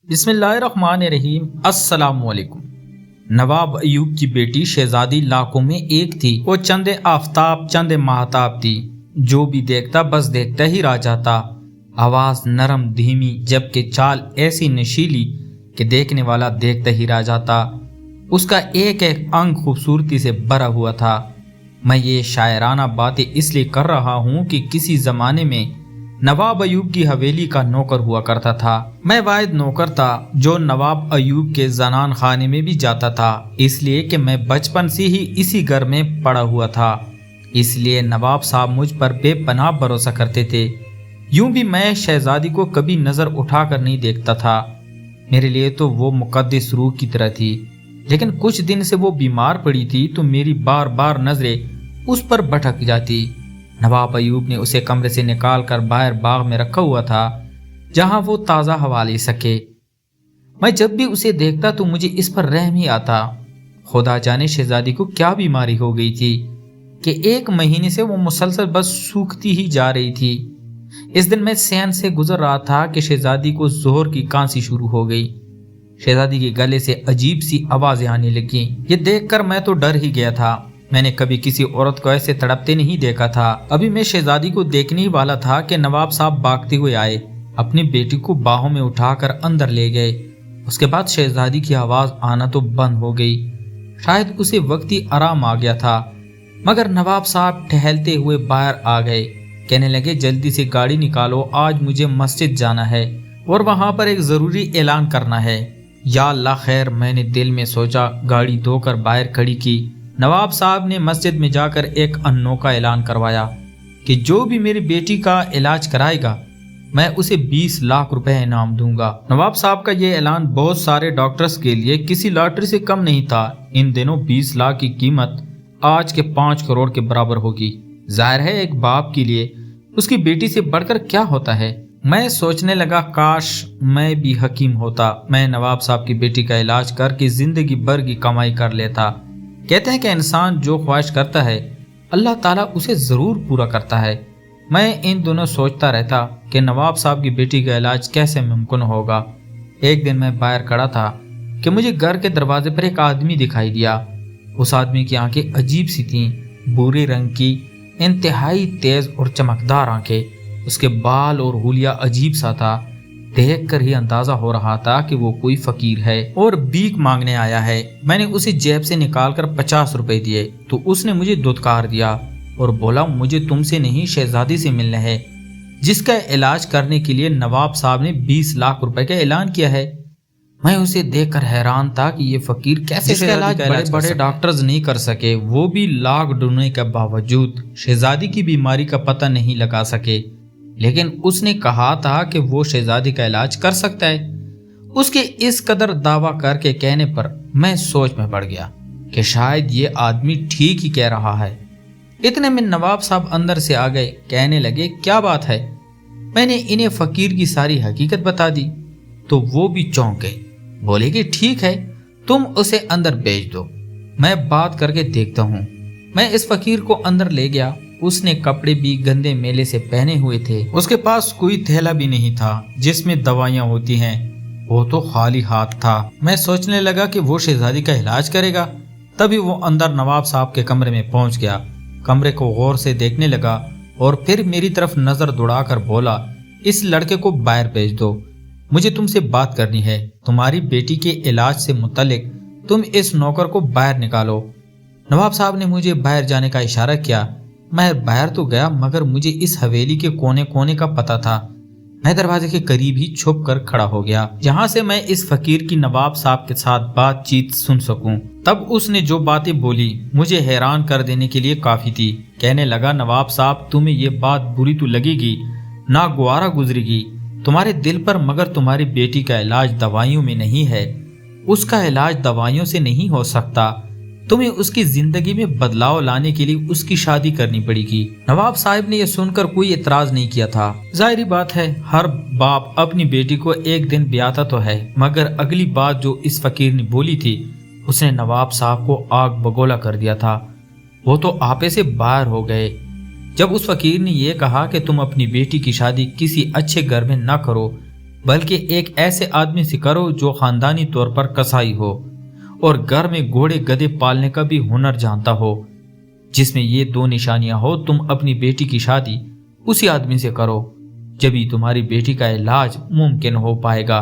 بسم اللہ الرحمن الرحیم۔ السلام علیکم۔ نواب ایوب کی بیٹی شہزادی لاکھوں میں ایک تھی۔ وہ چند آفتاب چند ماہتاب تھی، جو بھی دیکھتا بس دیکھتا ہی رہ جاتا۔ آواز نرم دھیمی، جبکہ چال ایسی نشیلی کہ دیکھنے والا دیکھتا ہی رہ جاتا۔ اس کا ایک ایک انگ خوبصورتی سے بھرا ہوا تھا۔ میں یہ شاعرانہ باتیں اس لیے کر رہا ہوں کہ کسی زمانے میں نواب ایوب کی حویلی کا نوکر ہوا کرتا تھا۔ میں واحد نوکر تھا جو نواب ایوب کے زنان خانے میں بھی جاتا تھا، اس لیے کہ میں بچپن سے ہی اسی گھر میں پڑا ہوا تھا۔ اس لیے نواب صاحب مجھ پر بے پناہ بھروسہ کرتے تھے۔ یوں بھی میں شہزادی کو کبھی نظر اٹھا کر نہیں دیکھتا تھا۔ میرے لیے تو وہ مقدس روح کی طرح تھی، لیکن کچھ دن سے وہ بیمار پڑی تھی تو میری بار بار نظریں اس پر بھٹک جاتی۔ نواب ایوب نے اسے کمرے سے نکال کر باہر باغ میں رکھا ہوا تھا، جہاں وہ تازہ ہوا لے سکے۔ میں جب بھی اسے دیکھتا تو مجھے اس پر رحم ہی آتا۔ خدا جانے شہزادی کو کیا بیماری ہو گئی تھی کہ 1 مہینے سے وہ مسلسل بس سوکھتی ہی جا رہی تھی۔ اس دن میں صحن سے گزر رہا تھا کہ شہزادی کو زہر کی کھانسی شروع ہو گئی۔ شہزادی کے گلے سے عجیب سی آوازیں آنے لگیں۔ یہ دیکھ کر میں تو ڈر ہی گیا تھا۔ میں نے کبھی کسی عورت کو ایسے تڑپتے نہیں دیکھا تھا۔ ابھی میں شہزادی کو دیکھنے ہی والا تھا کہ نواب صاحب بھاگتے ہوئے آئے، اپنی بیٹی کو باہوں میں اٹھا کر اندر لے گئے۔ اس کے بعد شہزادی کی آواز آنا تو بند ہو گئی۔ شاید اسے وقتی آرام آ گیا تھا، مگر نواب صاحب ٹہلتے ہوئے باہر آ گئے۔ کہنے لگے جلدی سے گاڑی نکالو، آج مجھے مسجد جانا ہے اور وہاں پر ایک ضروری اعلان کرنا ہے۔ یا اللہ خیر، میں نے دل میں سوچا۔ گاڑی دھو کر باہر کھڑی کی۔ نواب صاحب نے مسجد میں جا کر ایک انوکھا اعلان کروایا کہ جو بھی میری بیٹی کا علاج کرائے گا میں اسے 20 لاکھ روپے انعام دوں گا۔ نواب صاحب کا یہ اعلان بہت سارے ڈاکٹرز کے لیے کسی لاٹری سے کم نہیں تھا۔ ان دنوں 20 لاکھ کی قیمت آج کے 5 کروڑ کے برابر ہوگی۔ ظاہر ہے ایک باپ کے لیے اس کی بیٹی سے بڑھ کر کیا ہوتا ہے۔ میں سوچنے لگا کاش میں بھی حکیم ہوتا، میں نواب صاحب کی بیٹی کا علاج کر کے زندگی بھر کی کمائی کر لیتا۔ کہتے ہیں کہ انسان جو خواہش کرتا ہے اللہ تعالیٰ اسے ضرور پورا کرتا ہے۔ میں ان دنوں سوچتا رہتا کہ نواب صاحب کی بیٹی کا علاج کیسے ممکن ہوگا۔ ایک دن میں باہر کھڑا تھا کہ مجھے گھر کے دروازے پر ایک آدمی دکھائی دیا۔ اس آدمی کی آنکھیں عجیب سی تھیں، بھورے رنگ کی انتہائی تیز اور چمکدار آنکھیں۔ اس کے بال اور حلیہ عجیب سا تھا۔ دیکھ کر ہی اندازہ ہو رہا تھا کہ وہ کوئی فقیر ہے اور بھیک مانگنے آیا ہے۔ میں نے اسے جیب سے نکال کر 50 روپے دیے تو اس نے مجھے دھتکار دیا اور بولا مجھے تم سے نہیں شہزادی سے ملنا ہے، جس کا علاج کرنے کے لیے نواب صاحب نے 20 لاکھ روپے کا اعلان کیا ہے۔ میں اسے دیکھ کر حیران تھا کہ یہ فقیر کیسے اس کا علاج بڑے بڑے ڈاکٹرز نہیں کر سکے، وہ بھی لاکھ ڈھونڈنے کے باوجود شہزادی کی بیماری کا پتہ نہیں لگا سکے۔ لیکن اس نے کہا تھا کہ وہ شہزادی کا علاج کر سکتا ہے۔ اس کے اس قدر دعویٰ کر کے کہنے پر میں سوچ میں پڑ گیا کہ شاید یہ آدمی ٹھیک ہی کہہ رہا ہے۔ اتنے میں نواب صاحب اندر سے آ گئے، کہنے لگے کیا بات ہے۔ میں نے انہیں فقیر کی ساری حقیقت بتا دی تو وہ بھی چونک گئے، بولے کہ ٹھیک ہے تم اسے اندر بھیج دو، میں بات کر کے دیکھتا ہوں۔ میں اس فقیر کو اندر لے گیا۔ اس نے کپڑے بھی گندے میلے سے پہنے ہوئے تھے، اس کے پاس کوئی تھیلا بھی نہیں تھا جس میں دوائیاں ہوتی ہیں، وہ تو خالی ہاتھ تھا۔ میں سوچنے لگا کہ وہ شہزادی کا علاج کرے گا، تبھی وہ اندر نواب صاحب کے کمرے میں پہنچ گیا۔ کمرے کو غور سے دیکھنے لگا اور پھر میری طرف نظر دوڑا کر بولا اس لڑکے کو باہر بھیج دو، مجھے تم سے بات کرنی ہے، تمہاری بیٹی کے علاج سے متعلق تم اس نوکر کو باہر نکالو۔ نواب صاحب نے مجھے باہر جانے کا اشارہ کیا۔ میں باہر تو گیا مگر مجھے اس حویلی کے کونے کونے کا پتہ تھا۔ میں دروازے کے قریب ہی چھپ کر کھڑا ہو گیا، جہاں سے میں اس فقیر کی نواب صاحب کے ساتھ بات چیت سن سکوں۔ تب اس نے جو باتیں بولی مجھے حیران کر دینے کے لیے کافی تھی۔ کہنے لگا نواب صاحب تمہیں یہ بات بری تو لگے گی، ناگوارا گزرے گی تمہارے دل پر، مگر تمہاری بیٹی کا علاج دوائیوں میں نہیں ہے، اس کا علاج دوائیوں سے نہیں ہو سکتا، تمہیں اس کی زندگی میں بدلاؤ لانے کے لیے اس کی شادی کرنی پڑے گی۔ نواب صاحب نے یہ سن کر کوئی اعتراض نہیں کیا تھا۔ ظاہری بات ہے ہر باپ اپنی بیٹی کو ایک دن بیاتا تو ہے، مگر اگلی بات جو اس فقیر نے بولی تھی اس نے نواب صاحب کو آگ بگولا کر دیا تھا۔ وہ تو آپے سے باہر ہو گئے جب اس فقیر نے یہ کہا کہ تم اپنی بیٹی کی شادی کسی اچھے گھر میں نہ کرو، बल्कि एक ऐसे आदमी से करो जो खानदानी तौर पर कसाई हो और घर में घोड़े गधे पालने का भी हुनर जानता हो। जिसमें ये दो निशानियां हो, तुम अपनी बेटी की शादी उसी आदमी से करो, जभी तुम्हारी बेटी का इलाज मुमकिन हो पाएगा।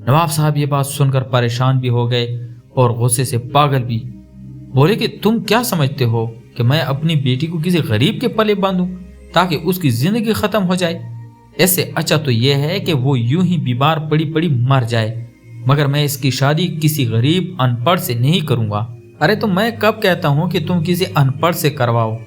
नवाब साहब ये बात सुनकर परेशान भी हो गए और गुस्से से पागल भी। बोले कि तुम क्या समझते हो कि मैं अपनी बेटी को किसी गरीब के पले बांधूं ताकि उसकी जिंदगी खत्म हो जाए? ऐसे अच्छा तो यह है कि वो यूं ही बीमार पड़ी पड़ी मर जाए, मगर मैं इसकी शादी किसी गरीब अनपढ़ से नहीं करूंगा। अरे तो मैं कब कहता हूँ कि तुम किसी अनपढ़ से करवाओ?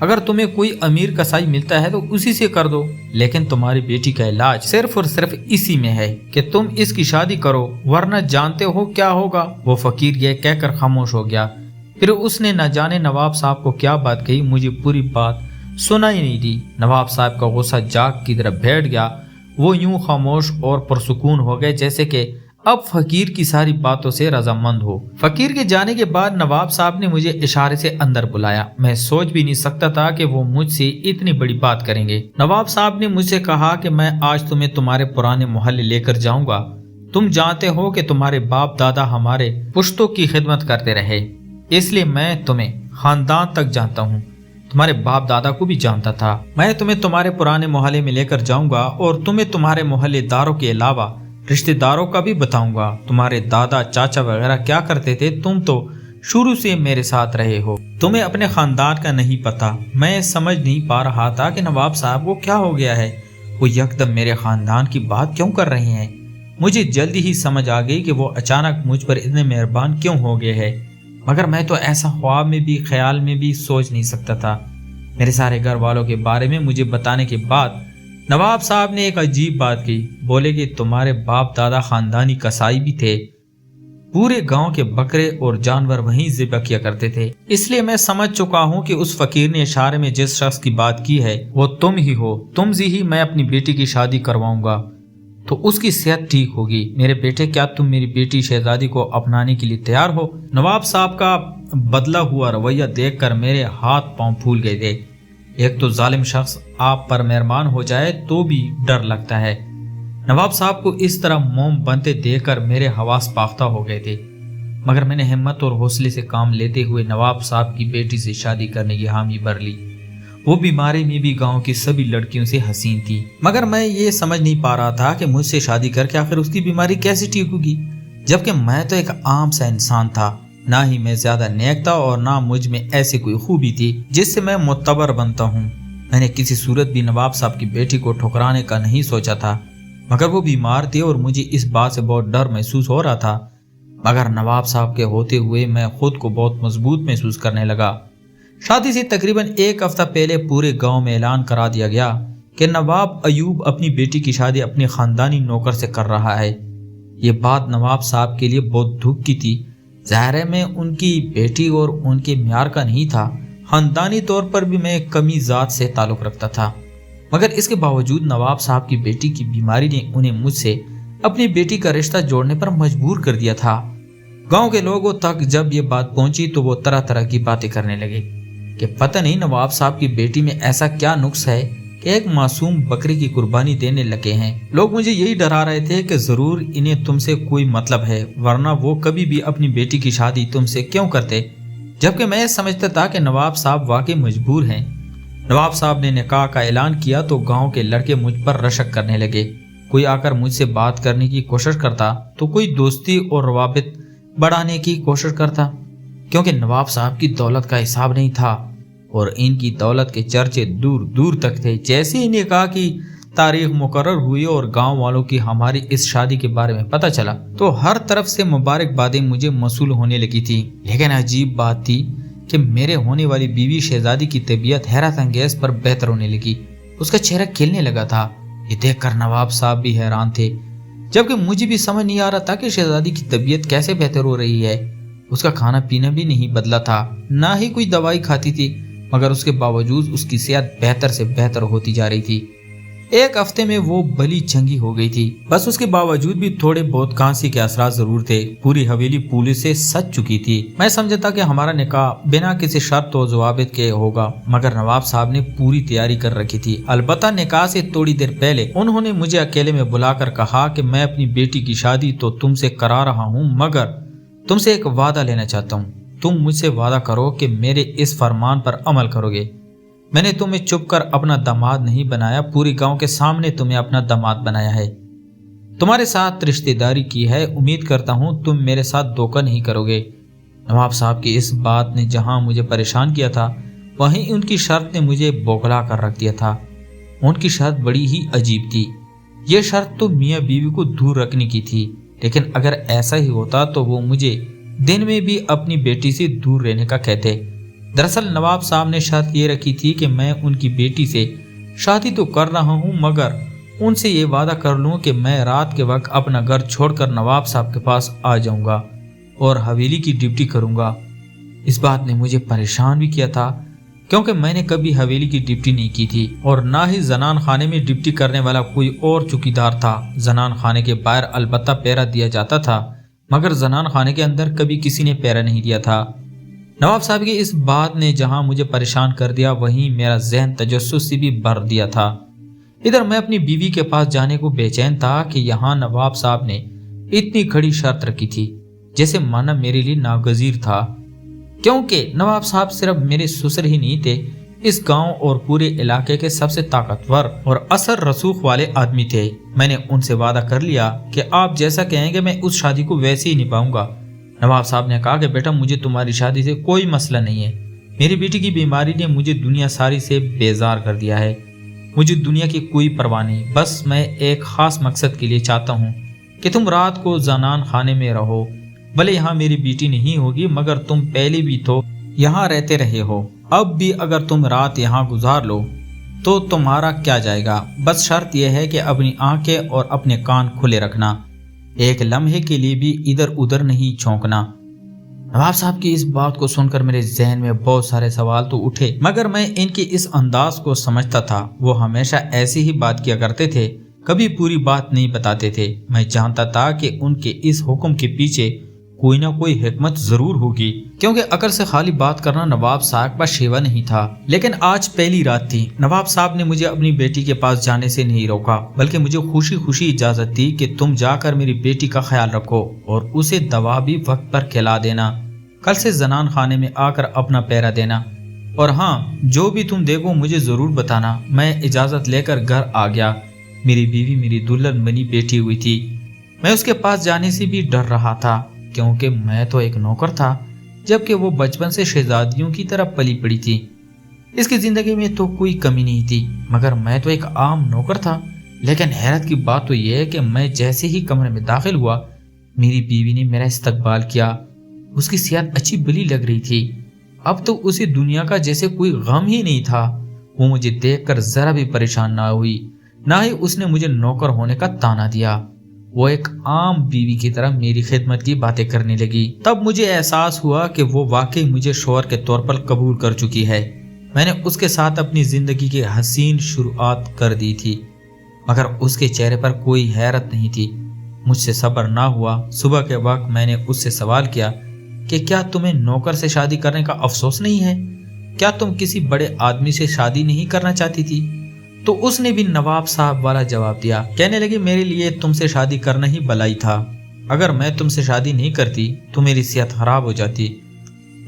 अगर तुम्हें कोई अमीर कसाई मिलता है तो उसी से कर दो, लेकिन तुम्हारी बेटी का इलाज सिर्फ और सिर्फ इसी में है कि तुम इसकी शादी करो, वरना जानते हो क्या होगा। वो फकीर ये कहकर खामोश हो गया। फिर उसने न जाने नवाब साहब को क्या बात कही, मुझे पूरी बात सुनाई नहीं दी। नवाब साहब का गुस्सा जाग की तरफ बैठ गया। वो यूं खामोश और पुरसुकून हो गए जैसे कि अब फकीर की सारी बातों से रजामंद हो। फकीर के जाने के बाद नवाब साहब ने मुझे इशारे से अंदर बुलाया। मैं सोच भी नहीं सकता था कि वो मुझसे इतनी बड़ी बात करेंगे। नवाब साहब ने मुझसे कहा कि मैं आज तुम्हें तुम्हारे पुराने मोहल्ले लेकर जाऊंगा। तुम जानते हो कि तुम्हारे बाप दादा हमारे पुश्तों की खिदमत करते रहे, इसलिए मैं तुम्हें खानदान तक जानता हूँ, तुम्हारे बाप दादा को भी जानता था। मैं तुम्हें तुम्हारे पुराने मोहल्ले में लेकर जाऊंगा और तुम्हें तुम्हारे मोहल्लेदारों के अलावा रिश्तेदारों का भी बताऊंगा। तुम्हारे दादा चाचा वगैरह क्या करते थे, तुम तो शुरू से मेरे साथ रहे हो, तुम्हें अपने खानदान का नहीं पता। मैं समझ नहीं पा रहा था कि नवाब साहब को क्या हो गया है, वो यकदम मेरे खानदान की बात क्यों कर रहे हैं। मुझे जल्दी ही समझ आ गई कि वो अचानक मुझ पर इतने मेहरबान क्यों हो गए हैं, मगर मैं तो ऐसा ख्वाब में भी ख्याल में भी सोच नहीं सकता था। मेरे सारे घर वालों के बारे में मुझे बताने के बाद नवाब साहब ने एक अजीब बात की। बोले कि तुम्हारे बाप दादा खानदानी कसाई भी थे, पूरे गांव के बकरे और जानवर वहीं ज़िब्ह किया करते थे। इसलिए मैं समझ चुका हूं कि उस फकीर ने इशारे में जिस शख्स की बात की है वो तुम ही हो। तुम से ही मैं अपनी बेटी की शादी करवाऊंगा तो उसकी सेहत ठीक होगी। मेरे बेटे, क्या तुम मेरी बेटी शहजादी को अपनाने के लिए तैयार हो? नवाब साहब का बदला हुआ रवैया देखकर मेरे हाथ पांव फूल गए थे। एक तो जालिम शख्स आप पर मेहरबान हो जाए तो भी डर लगता है। नवाब साहब को इस तरह मोम बनते देखकर मेरे हवास पाख्ता हो गए थे, मगर मैंने हिम्मत और हौसले से काम लेते हुए नवाब साहब की बेटी से शादी करने की हामी भर ली। वो बीमारी में भी गांव की सभी लड़कियों से हसीन थी, मगर मैं ये समझ नहीं पा रहा था कि मुझसे शादी करके आखिर उसकी बीमारी कैसे ठीक होगी, जबकि मैं तो एक आम सा इंसान था। ना ही मैं ज्यादा नेक था और ना मुझ में ऐसी कोई खूबी थी जिससे मैं मुतबर बनता हूँ। मैंने किसी सूरत भी नवाब साहब की बेटी को ठुकराने का नहीं सोचा था, मगर वो बीमार थे और मुझे इस बात से बहुत डर महसूस हो रहा था। मगर नवाब साहब के होते हुए मैं खुद को बहुत मजबूत महसूस करने लगा। शादी से तकरीबन एक हफ्ता पहले पूरे गांव में ऐलान करा दिया गया कि नवाब अयूब अपनी बेटी की शादी अपने खानदानी नौकर से कर रहा है। ये बात नवाब साहब के लिए बहुत दुख की थी। ज़ाहिर है मैं उनकी बेटी और उनके म्यार का नहीं था, खानदानी तौर पर भी मैं कमी ज़ात से ताल्लुक़ रखता था, मगर इसके बावजूद नवाब साहब की बेटी की बीमारी ने उन्हें मुझसे अपनी बेटी का रिश्ता जोड़ने पर मजबूर कर दिया था। गांव के लोगों तक जब ये बात पहुंची तो वो तरह तरह की बातें करने लगे कि पता नहीं नवाब साहब की बेटी में ऐसा क्या नुक्स है कि एक मासूम बकरी की कुर्बानी देने लगे हैं। लोग मुझे यही डरा रहे थे कि जरूर इन्हें तुमसे कोई मतलब है, वरना वो कभी भी अपनी बेटी की शादी तुमसे क्यों करते, जबकि मैं समझता था कि नवाब साहब वाकई मजबूर हैं। नवाब साहब ने निकाह का ऐलान किया तो गांव के लड़के मुझ पर रशक करने लगे। कोई आकर मुझसे बात करने की कोशिश करता तो कोई दोस्ती और रवाबित बढ़ाने की कोशिश करता, क्योंकि नवाब साहब की दौलत का हिसाब नहीं था और इनकी दौलत के चर्चे दूर दूर तक थे। जैसे ही निकाह की तारीख मुकर्रर हुई और गांव वालों की हमारी इस शादी के बारे में पता चला तो हर तरफ से मुबारकबादें मुझे मसूल होने लगी थी। लेकिन अजीब बात थी कि मेरे होने वाली बीवी शहजादी की तबीयत हैरत अंगेज पर बेहतर होने लगी। उसका चेहरा खिलने लगा था। ये देखकर नवाब साहब भी हैरान थे, जबकि मुझे भी समझ नहीं आ रहा था कि शहजादी की तबीयत कैसे बेहतर हो रही है। उसका खाना पीना भी नहीं बदला था, ना ही कोई दवाई खाती थी, मगर उसके बावजूद उसकी सेहत बेहतर से बेहतर होती जा रही थी। एक हफ्ते में वो भली चंगी हो गई थी। बस उसके बावजूद भी थोड़े बहुत खांसी के असरार जरूर थे। पूरी हवेली पुलिस से सज चुकी थी। मैं समझा था कि हमारा निकाह बिना किसी शर्त और जवाबित के होगा, मगर नवाब साहब ने पूरी तैयारी कर रखी थी। अलबत्ता निकाह से थोड़ी देर पहले उन्होंने मुझे अकेले में बुलाकर कहा कि मैं अपनी बेटी की शादी तो तुमसे करा रहा हूँ, मगर तुमसे एक वादा लेना चाहता हूँ। तुम मुझसे वादा करो कि मेरे इस फरमान पर अमल करोगे। मैंने तुम्हें चुप कर अपना दामाद नहीं बनाया, पूरी गांव के सामने तुम्हें अपना दामाद बनाया है, तुम्हारे साथ रिश्तेदारी की है। उम्मीद करता हूं तुम मेरे साथ धोखा नहीं करोगे। नवाब साहब की इस बात ने जहां मुझे परेशान किया था, वहीं उनकी शर्त ने मुझे बौखला कर रख दिया था। उनकी शर्त बड़ी ही अजीब थी। ये शर्त तो मियाँ बीवी को दूर रखने की थी, लेकिन अगर ऐसा ही होता तो वो मुझे दिन में भी अपनी बेटी से दूर रहने का कहते। दरअसल नवाब साहब ने शर्त ये रखी थी कि मैं उनकी बेटी से शादी तो कर रहा हूँ, मगर उनसे ये वादा कर लूँ कि मैं रात के वक्त अपना घर छोड़कर नवाब साहब के पास आ जाऊँगा और हवेली की ड्यूटी करूँगा। इस बात ने मुझे परेशान भी किया था, क्योंकि मैंने कभी हवेली की ड्यूटी नहीं की थी और ना ही जनान खाने में ड्यूटी करने वाला कोई और चौकीदार था। जनान खाने के बाहर अलबत्ता पहरा दिया जाता था, मगर जनान खाने के अंदर कभी किसी ने पहरा नहीं दिया था। नवाब साहब की इस बात ने जहां मुझे परेशान कर दिया, वहीं मेरा जहन तजस्सुस से भी भर दिया था। इधर मैं अपनी बीवी के पास जाने को बेचैन था कि यहाँ नवाब साहब ने इतनी खड़ी शर्त रखी थी, जैसे माना मेरे लिए नागजीर था। क्योंकि नवाब साहब सिर्फ मेरे ससुर ही नहीं थे, इस गांव और पूरे इलाके के सबसे ताकतवर और असर रसूख वाले आदमी थे। मैंने उनसे वादा कर लिया कि आप जैसा कहेंगे मैं उस शादी को वैसे ही निभाऊंगा। नवाब साहब ने कहा कि बेटा, मुझे तुम्हारी शादी से कोई मसला नहीं है। मेरी बेटी की बीमारी ने मुझे दुनिया सारी से बेजार कर दिया है। मुझे दुनिया की कोई परवाह नहीं, बस मैं एक खास मकसद के लिए चाहता हूँ कि तुम रात को जनान खाने में रहो। भले यहाँ मेरी बेटी नहीं होगी, मगर तुम पहले भी तो यहाँ रहते रहे हो। अब भी अगर तुम रात यहाँ गुजार लो तो तुम्हारा क्या जाएगा। बस शर्त यह है कि अपनी आंखें और अपने कान खुले रखना, एक लम्हे के लिए भी इधर उधर नहीं छौंकना। नवाब साहब की इस बात को सुनकर मेरे जहन में बहुत सारे सवाल तो उठे, मगर मैं इनके इस अंदाज को समझता था। वो हमेशा ऐसी ही बात किया करते थे, कभी पूरी बात नहीं बताते थे। मैं जानता था कि उनके इस हुक्म के पीछे कोई ना कोई हिकमत जरूर होगी, क्योंकि अकल से खाली बात करना नवाब साहब का शेवा नहीं था। लेकिन आज पहली रात थी। नवाब साहब ने मुझे अपनी बेटी के पास जाने से नहीं रोका, बल्कि मुझे खुशी खुशी इजाजत दी कि तुम जाकर मेरी बेटी का ख्याल रखो और उसे दवा भी वक्त पर खिला देना। कल से जनान खाने में आकर अपना पहरा देना, और हाँ, जो भी तुम देखो मुझे जरूर बताना। मैं इजाजत लेकर घर आ गया। मेरी बीवी मेरी दुल्हन बनी बैठी हुई थी। मैं उसके पास जाने से भी डर रहा था, क्योंकि मैं तो एक नौकर था, जबकि वो बचपन से शहजादियों की तरह पली पड़ी थी। इसकी जिंदगी में तो कोई कमी नहीं थी, मगर मैं तो एक आम नौकर था। लेकिन हैरत की बात तो यह है कि मैं जैसे ही कमरे में दाखिल हुआ, मेरी बीवी ने मेरा इस्तकबाल किया। उसकी सेहत अच्छी भली लग रही थी। अब तो उसे दुनिया का जैसे कोई गम ही नहीं था। वो मुझे देखकर जरा भी परेशान ना हुई, ना ही उसने मुझे नौकर होने का ताना दिया। वो एक आम बीवी की तरह मेरी खिदमत की बातें करने लगी। तब मुझे एहसास हुआ कि वो वाकई मुझे शौहर के तौर पर कबूल कर चुकी है। मैंने उसके साथ अपनी जिंदगी की हसीन शुरुआत कर दी थी, मगर उसके चेहरे पर कोई हैरत नहीं थी। मुझसे सब्र ना हुआ। सुबह के वक्त मैंने उससे सवाल किया कि क्या तुम्हें नौकर से शादी करने का अफसोस नहीं है? क्या तुम किसी बड़े आदमी से शादी नहीं करना चाहती थी? तो उसने भी नवाब साहब वाला जवाब दिया। कहने लगी, मेरे लिए तुमसे शादी करना ही भलाई था। अगर मैं तुमसे शादी नहीं करती तो मेरी सेहत खराब हो जाती।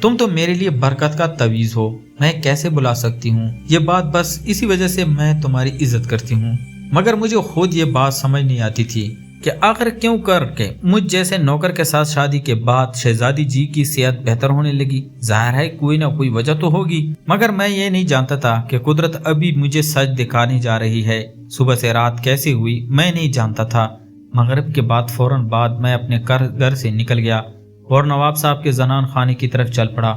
तुम तो मेरे लिए बरकत का तवीज हो, मैं कैसे बुला सकती हूँ ये बात। बस इसी वजह से मैं तुम्हारी इज्जत करती हूँ। मगर मुझे खुद ये बात समझ नहीं आती थी कि आखिर क्यों करके मुझ जैसे नौकर के साथ शादी के बाद शहजादी जी की सेहत बेहतर होने लगी। जाहिर है कोई ना कोई वजह तो होगी, मगर मैं ये नहीं जानता था कि कुदरत अभी मुझे सच दिखाने जा रही है। सुबह से रात कैसे हुई मैं नहीं जानता था। मगरिब के बाद फौरन बाद मैं अपने घर से निकल गया और नवाब साहब के जनान खाने की तरफ चल पड़ा।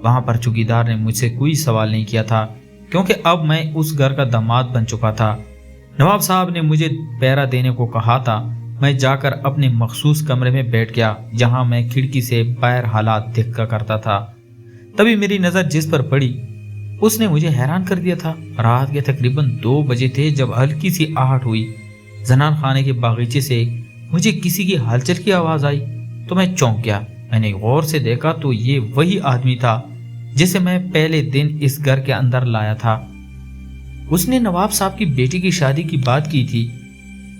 वहां पर चौकीदार ने मुझसे कोई सवाल नहीं किया था, क्योंकि अब मैं उस घर का दामाद बन चुका था। नवाब साहब ने मुझे पहरा देने को कहा था। मैं जाकर अपने मखसूस कमरे में बैठ गया, जहां मैं खिड़की से बाहर हालात देखा करता था। तभी मेरी नजर जिस पर पड़ी اس نے مجھے حیران کر دیا تھا۔ رات کے تقریباً 2 بجے تھے جب ہلکی سی آہٹ ہوئی۔ زنان خانے کے باغیچے سے مجھے کسی کی ہلچل کی آواز آئی تو میں چونک گیا۔ میں نے غور سے دیکھا تو یہ وہی آدمی تھا جسے میں پہلے دن اس گھر کے اندر لایا تھا۔ اس نے نواب صاحب کی بیٹی کی شادی کی بات کی تھی۔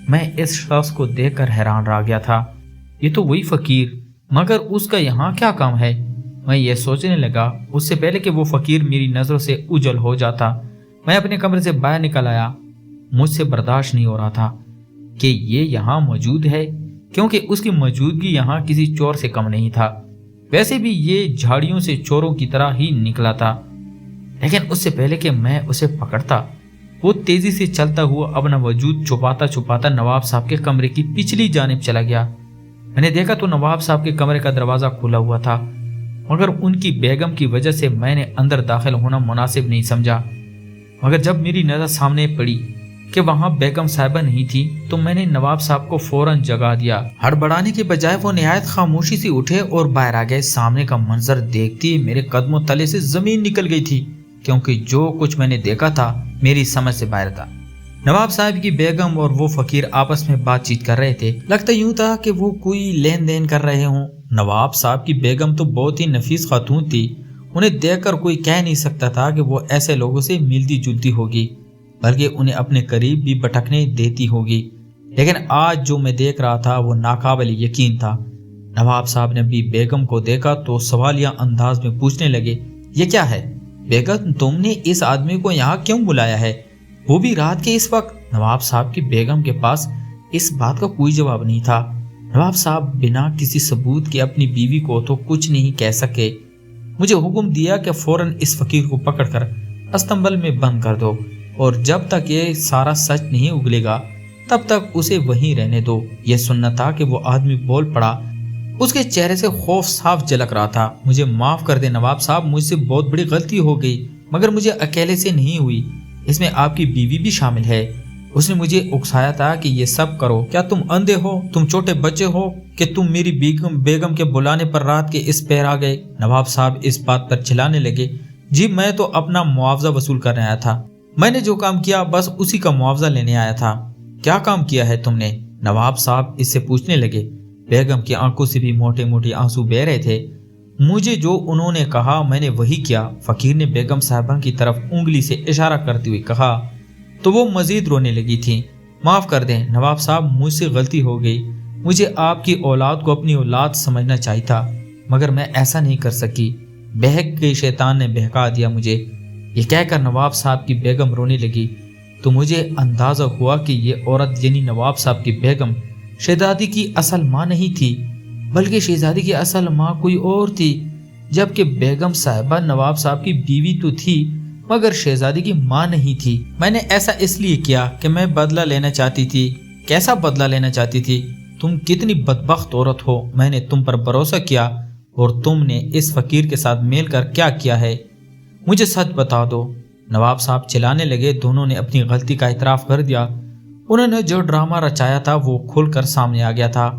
میں اس شخص کو دیکھ کر حیران رہ گیا تھا۔ یہ تو وہی فقیر، مگر اس کا یہاں کیا کام ہے؟ میں یہ سوچنے لگا۔ اس سے پہلے کہ وہ فقیر میری نظروں سے اوجھل ہو جاتا، میں اپنے کمرے سے باہر نکل آیا۔ مجھ سے برداشت نہیں ہو رہا تھا کہ یہ یہاں موجود ہے، کیونکہ اس کی موجودگی یہاں کسی چور سے کم نہیں تھا۔ ویسے بھی یہ جھاڑیوں سے چوروں کی طرح ہی نکلا تھا، لیکن اس سے پہلے کہ میں اسے پکڑتا، وہ تیزی سے چلتا ہوا اپنا وجود چھپاتا چھپاتا نواب صاحب کے کمرے کی پچھلی جانب چلا گیا۔ میں نے دیکھا تو نواب صاحب کے کمرے کا دروازہ کھلا ہوا تھا، مگر ان کی بیگم کی وجہ سے میں نے اندر داخل ہونا مناسب نہیں سمجھا۔ مگر جب میری نظر سامنے پڑی کہ وہاں بیگم صاحبہ نہیں تھی تو میں نے نواب صاحب کو فوراً جگا دیا۔ ہڑبڑانے کے بجائے وہ نہایت خاموشی سے اٹھے اور باہر آ گئے۔ سامنے کا منظر دیکھتے ہی میرے قدموں تلے سے زمین نکل گئی تھی، کیونکہ جو کچھ میں نے دیکھا تھا میری سمجھ سے باہر تھا۔ نواب صاحب کی بیگم اور وہ فقیر آپس میں بات چیت کر رہے تھے۔ لگتا یوں تھا کہ وہ کوئی لین دین کر رہے ہوں۔ نواب صاحب کی بیگم تو بہت ہی نفیس خاتون تھی، انہیں دیکھ کر کوئی کہہ نہیں سکتا تھا کہ وہ ایسے لوگوں سے ملتی جلتی ہوگی، بلکہ انہیں اپنے قریب بھی بٹکنے دیتی ہوگی۔ لیکن آج جو میں دیکھ رہا تھا وہ ناقابل یقین تھا۔ نواب صاحب نے بھی بیگم کو دیکھا تو سوالیہ انداز میں پوچھنے لگے، یہ کیا ہے بیگم، تم نے اس آدمی کو یہاں کیوں بلایا ہے، وہ بھی رات کے اس وقت؟ نواب صاحب کی بیگم کے پاس اس بات کا کوئی جواب نہیں تھا۔ نواب صاحب بنا کسی ثبوت کے اپنی بیوی کو تو کچھ نہیں کہہ سکے۔ مجھے حکم دیا کہ فوراً اس فقیر کو پکڑ کر استنبول میں بند کر دو، اور جب تک یہ سارا سچ نہیں اگلے گا تب تک اسے وہیں رہنے دو۔ یہ سننا تھا کہ وہ آدمی بول پڑا۔ اس کے چہرے سے خوف صاف جھلک رہا تھا۔ مجھے معاف کر دیں نواب صاحب، مجھ سے بہت بڑی غلطی ہو گئی، مگر مجھے اکیلے سے نہیں ہوئی، اس میں آپ کی بیوی بھی شامل ہے۔ اس نے مجھے اکسایا تھا کہ یہ سب کرو۔ کیا تم اندھے ہو، تم چھوٹے بچے ہو کہ تم میری بیگم کے بلانے پر رات کے اس پیر آ گئے؟ نواب صاحب اس بات پر چلانے لگے، جی میں تو اپنا معاوضہ وصول کرنے آیا تھا، میں نے جو کام کیا بس اسی کا معاوضہ لینے آیا تھا۔ کیا کام کیا ہے تم نے؟ نواب صاحب اس سے پوچھنے لگے۔ بیگم کی آنکھوں سے بھی موٹے موٹے آنسو بہ رہے تھے۔ مجھے جو انہوں نے کہا میں نے وہی کیا۔ فقیر نے بیگم صاحبہ کی طرف انگلی سے اشارہ کرتے ہوئے کہا تو وہ مزید رونے لگی تھی۔ معاف کر دیں نواب صاحب، مجھ سے غلطی ہو گئی، مجھے آپ کی اولاد کو اپنی اولاد سمجھنا چاہیے تھا، مگر میں ایسا نہیں کر سکی، بہک کے شیطان نے بہکا دیا مجھے۔ یہ کہہ کر نواب صاحب کی بیگم رونے لگی تو مجھے اندازہ ہوا کہ یہ عورت یعنی نواب صاحب کی بیگم شہزادی کی اصل ماں نہیں تھی، بلکہ شہزادی کی اصل ماں کوئی اور تھی، جبکہ بیگم صاحبہ نواب صاحب کی بیوی تو تھی مگر شہزادی کی ماں نہیں تھی۔ میں نے ایسا اس لیے کیا کہ میں بدلہ لینا چاہتی تھی۔ کیسا بدلہ لینا چاہتی تھی؟ تم کتنی بدبخت عورت ہو، میں نے تم پر بھروسہ کیا اور تم نے اس فقیر کے ساتھ مل کر کیا کیا ہے؟ مجھے سچ بتا دو۔ نواب صاحب چلانے لگے۔ دونوں نے اپنی غلطی کا اعتراف کر دیا۔ انہوں نے جو ڈرامہ رچایا تھا وہ کھل کر سامنے آ گیا تھا۔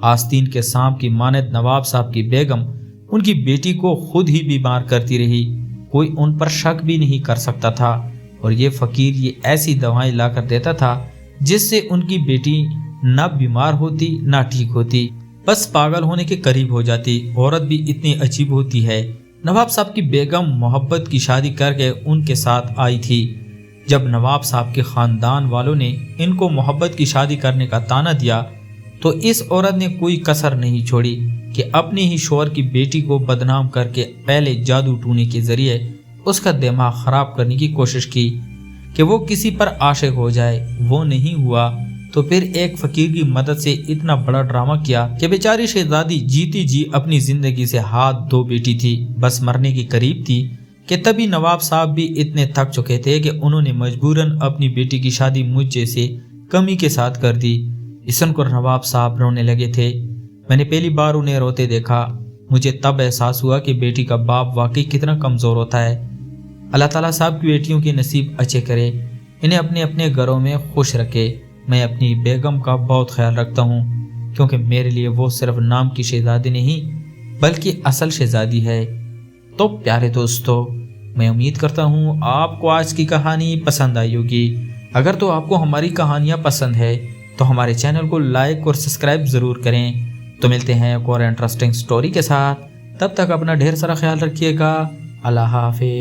آستین کے سانپ کی مانند نواب صاحب کی بیگم ان کی بیٹی کو خود ہی بیمار کرتی رہی، کوئی ان پر شک بھی نہیں کر سکتا تھا، اور یہ فقیر یہ ایسی دوائیں لا کر دیتا تھا جس سے ان کی بیٹی نہ بیمار ہوتی نہ ٹھیک ہوتی، بس پاگل ہونے کے قریب ہو جاتی۔ عورت بھی اتنی عجیب ہوتی ہے۔ نواب صاحب کی بیگم محبت کی شادی کر کے ان کے ساتھ آئی تھی۔ جب نواب صاحب کے خاندان والوں نے ان کو محبت کی شادی کرنے کا طعنہ دیا تو اس عورت نے کوئی کسر نہیں چھوڑی کہ اپنے ہی شوہر کی بیٹی کو بدنام کر کے پہلے جادو ٹونے کے ذریعے اس کا دماغ خراب کرنے کی کوشش کی کہ وہ کسی پر عاشق ہو جائے۔ وہ نہیں ہوا تو پھر ایک فقیر کی مدد سے اتنا بڑا ڈرامہ کیا کہ بیچاری شہزادی جیتی جی اپنی زندگی سے ہاتھ دھو بیٹھی تھی، بس مرنے کی قریب تھی کہ تبھی نواب صاحب بھی اتنے تھک چکے تھے کہ انہوں نے مجبوراً اپنی بیٹی کی شادی مجھ جیسے کمی کے ساتھ کر دی۔ اس سن کر نواب صاحب رونے لگے تھے۔ میں نے پہلی بار انہیں روتے دیکھا۔ مجھے تب احساس ہوا کہ بیٹی کا باپ واقعی کتنا کمزور ہوتا ہے۔ اللہ تعالیٰ صاحب کی بیٹیوں کے نصیب اچھے کرے، انہیں اپنے اپنے گھروں میں خوش رکھے۔ میں اپنی بیگم کا بہت خیال رکھتا ہوں، کیونکہ میرے لیے وہ صرف نام کی شہزادی نہیں بلکہ اصل شہزادی ہے۔ تو پیارے دوستو، میں امید کرتا ہوں آپ کو آج کی کہانی پسند آئی ہوگی۔ اگر تو آپ کو ہماری کہانیاں پسند ہے تو ہمارے چینل کو لائک اور سبسکرائب ضرور کریں۔ تو ملتے ہیں ایک اور انٹرسٹنگ سٹوری کے ساتھ، تب تک اپنا ڈھیر سارا خیال رکھیے گا۔ اللہ حافظ۔